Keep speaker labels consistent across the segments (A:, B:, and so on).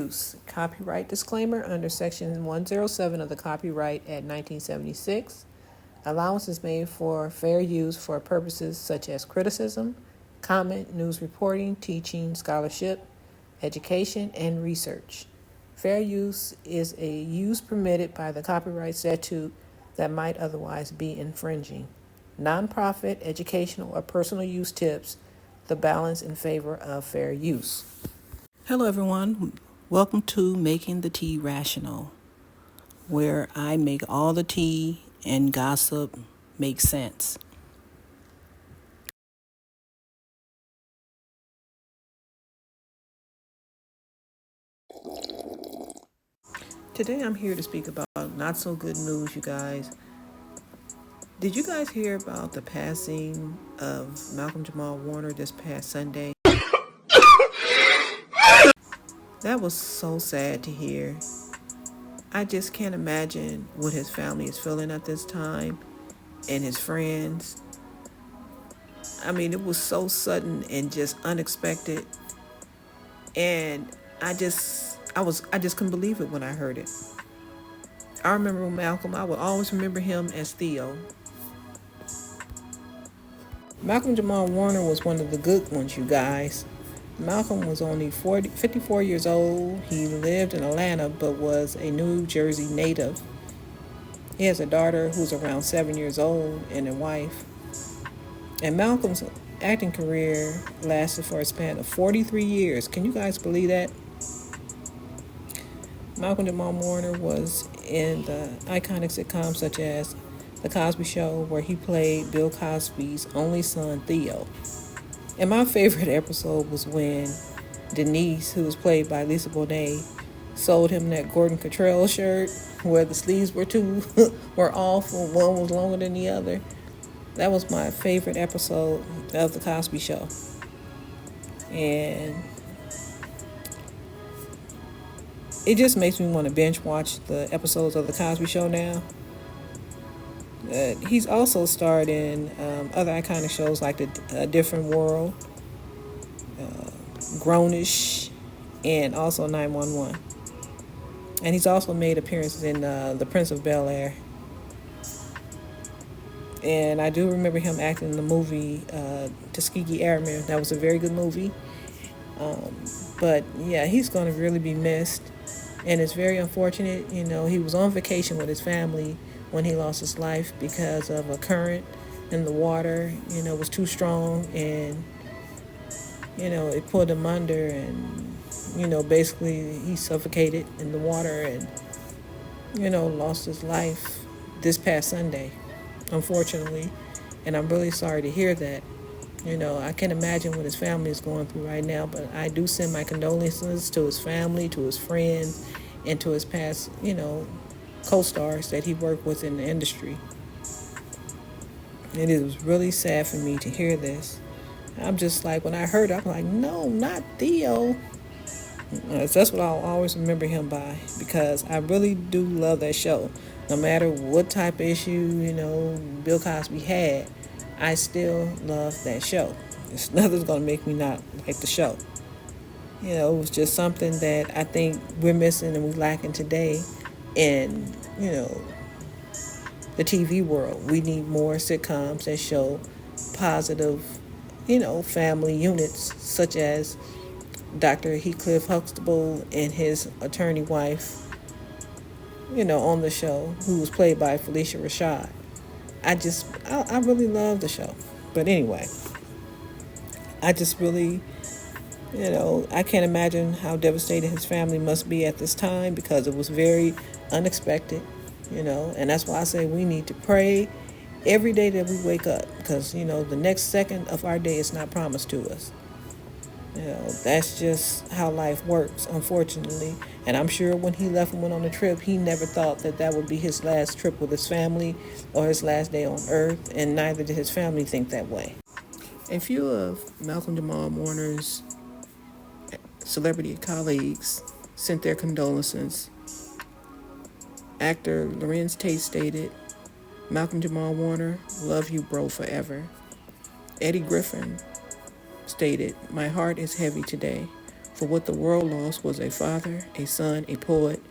A: use. Copyright disclaimer under Section 107 of the Copyright Act 1976. Allowance is made for fair use for purposes such as criticism, comment, news reporting, teaching, scholarship, education, and research. Fair use is a use permitted by the copyright statute that might otherwise be infringing. Nonprofit, educational, or personal use tips the balance in favor of fair use.
B: Hello everyone, welcome to Making the Tea Rational, where I make all the tea and gossip make sense.
A: Today I'm here to speak about not so good news, you guys. Did you guys hear about the passing of Malcolm Jamal Warner this past Sunday? That was so sad to hear. I just can't imagine what his family is feeling at this time and his friends. I mean, it was so sudden and just unexpected. And I just couldn't believe it when I heard it. I remember Malcolm. I will always remember him as Theo. Malcolm Jamal Warner was one of the good ones, you guys. Malcolm was only 54 years old. He lived in Atlanta but was a New Jersey native. He has a daughter who's around 7 years old and a wife. And Malcolm's acting career lasted for a span of 43 years. Can you guys believe that? Malcolm Jamal Warner was in the iconic sitcoms such as The Cosby Show, where he played Bill Cosby's only son, Theo. And my favorite episode was when Denise, who was played by Lisa Bonet, sold him that Gordon Cottrell shirt where the sleeves were off, and one was longer than the other. That was my favorite episode of The Cosby Show. And it just makes me want to binge watch the episodes of The Cosby Show now. He's also starred in other iconic shows like A Different World, Grownish, and also 911. And he's also made appearances in The Prince of Bel-Air. And I do remember him acting in the movie Tuskegee Airmen. That was a very good movie. But yeah, he's going to really be missed. And it's very unfortunate. You know, he was on vacation with his family when he lost his life because of a current in the water. You know, was too strong, and you know, it pulled him under, and you know, basically he suffocated in the water and you know, lost his life this past Sunday, unfortunately. And I'm really sorry to hear that. You know, I can't imagine what his family is going through right now, but I do send my condolences to his family, to his friends, and to his past, you know, co-stars that he worked with in the industry. And it was really sad for me to hear this. I'm just like, when I heard it, I'm like, no, not Theo. That's what I'll always remember him by, because I really do love that show. No matter what type of issue, you know, Bill Cosby had, I still love that show. There's nothing's going to make me not like the show. You know, it was just something that I think we're missing and we're lacking today in, you know, the TV world. We need more sitcoms that show positive, you know, family units, such as Dr. Heathcliff Huxtable and his attorney wife, you know, on the show, who was played by Felicia Rashad. I really love the show. But anyway, I just really, you know, I can't imagine how devastated his family must be at this time, because it was very unexpected, you know, and that's why I say we need to pray every day that we wake up, because, you know, the next second of our day is not promised to us. You know, that's just how life works, unfortunately. And I'm sure when he left and went on the trip, he never thought that that would be his last trip with his family or his last day on earth, and neither did his family think that way. A few of Malcolm Jamal Warner's celebrity colleagues sent their condolences. Actor Lorenz Tate stated, "Malcolm Jamal Warner, love you, bro, forever." Eddie Griffin stated, "My heart is heavy today. For what the world lost was a father, a son, a poet,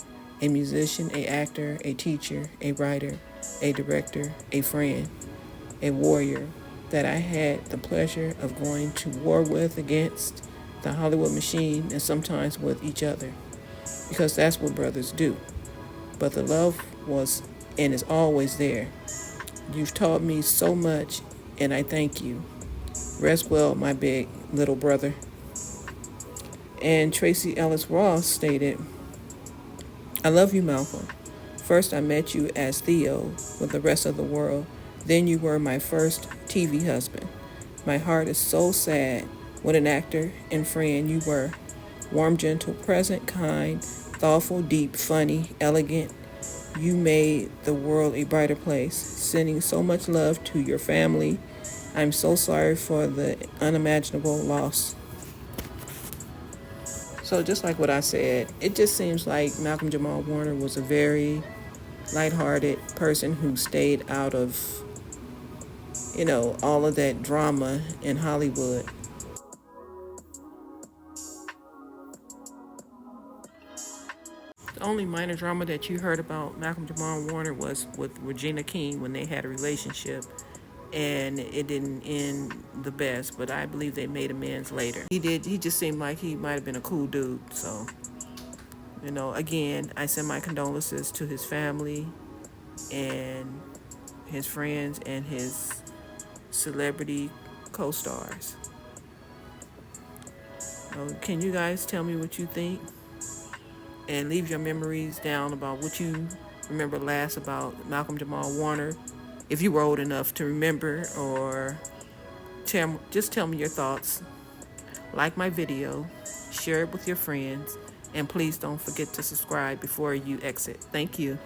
A: a musician, a actor, a teacher, a writer, a director, a friend, a warrior that I had the pleasure of going to war with, against the Hollywood machine, and sometimes with each other, because that's what brothers do. But the love was and is always there. You've taught me so much, and I thank you. Rest well, my big little brother. And Tracy Ellis Ross stated, I love you, Malcolm. First, I met you as Theo with the rest of the world. Then you were my first TV husband. My heart is so sad. What an actor and friend you were. Warm, gentle, present, kind, thoughtful, deep, funny, elegant. You made the world a brighter place. Sending so much love to your family. I'm so sorry for the unimaginable loss. So just like what I said, it just seems like Malcolm Jamal Warner was a very lighthearted person who stayed out of, all of that drama in Hollywood. The only minor drama that you heard about Malcolm Jamal Warner was with Regina King when they had a relationship, and it didn't end the best, but I believe they made amends later. He just seemed like he might have been a cool dude. So, again, I send my condolences to his family and his friends and his celebrity co-stars. Can you guys tell me what you think? And leave your memories down about what you remember last about Malcolm Jamal Warner, if you were old enough to remember, or just tell me your thoughts. Like my video, share it with your friends, and please don't forget to subscribe before you exit. Thank you.